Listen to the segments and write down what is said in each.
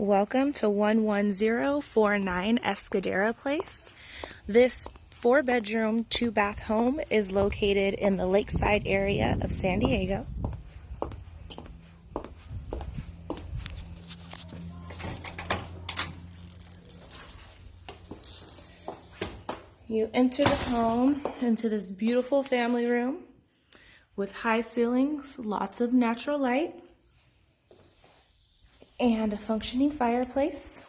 Welcome to 11049 Escadera Place. This 4-bedroom, 2-bath home is located in the lakeside area of San Diego. You enter the home into this beautiful family room with high ceilings, lots of natural light, and a functioning fireplace.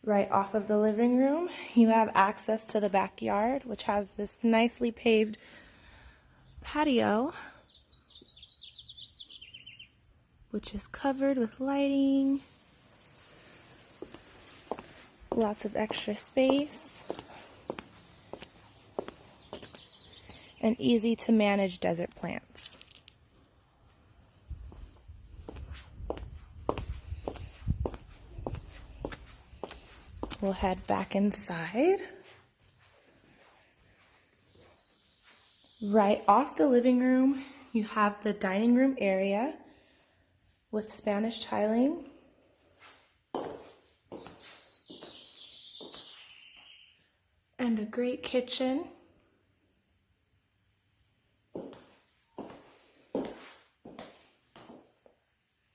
Right off of the living room, you have access to the backyard, which has this nicely paved patio, which is covered with lighting, lots of extra space, and easy to manage desert plants. We'll head back inside. Right off the living room, you have the dining room area with Spanish tiling. And a great kitchen.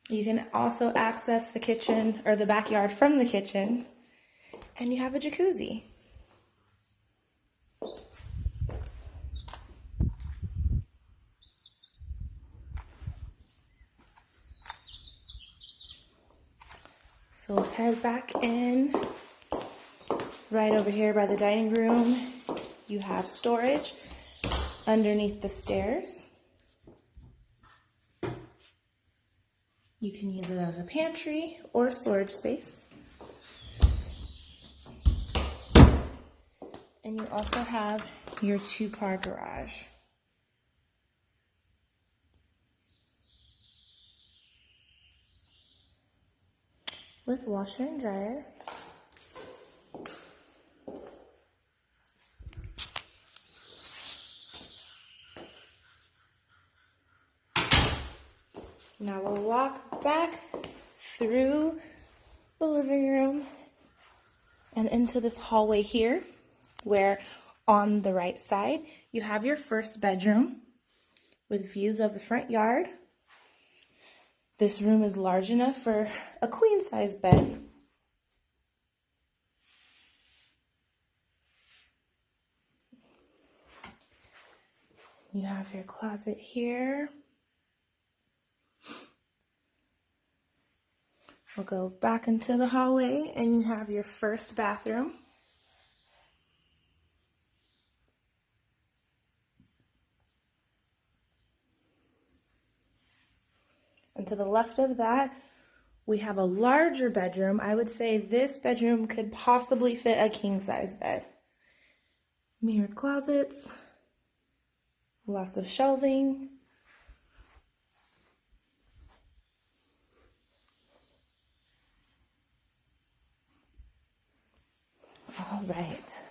You can also access the kitchen or the backyard from the kitchen. And you have a jacuzzi. So we'll head back in. Right over here by the dining room, you have storage underneath the stairs. You can use it as a pantry or storage space. And you also have your 2-car garage. With washer and dryer. Now we'll walk back through the living room and into this hallway here, where on the right side, you have your first bedroom with views of the front yard. This room is large enough for a queen-size bed. You have your closet here. We'll go back into the hallway and you have your first bathroom. And to the left of that, we have a larger bedroom. I would say this bedroom could possibly fit a king-size bed. Mirrored closets, lots of shelving. All right.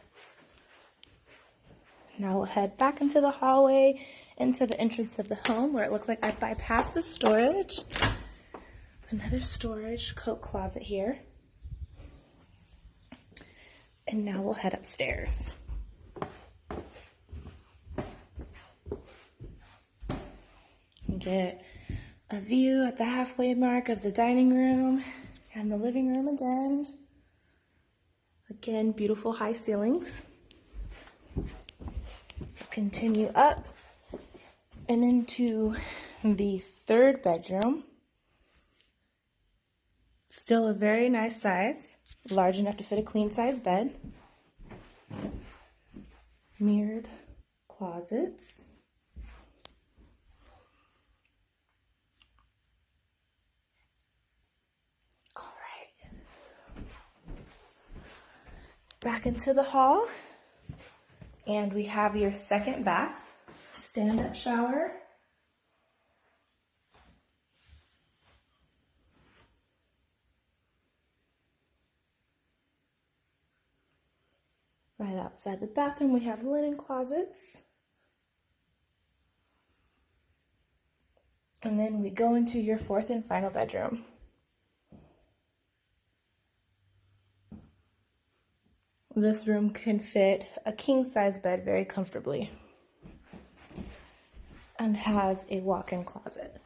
Now we'll head back into the hallway, into the entrance of the home, where it looks like I bypassed a storage. Another storage coat closet here. And now we'll head upstairs. And get a view at the halfway mark of the dining room and the living room again. Again, beautiful high ceilings. Continue up and into the 3rd bedroom. Still a very nice size, large enough to fit a queen-size bed. Mirrored closets. All right. Back into the hall. And we have your 2nd bath, stand-up shower. Right outside the bathroom, we have linen closets. And then we go into your 4th and final bedroom. This room can fit a king-size bed very comfortably and has a walk-in closet.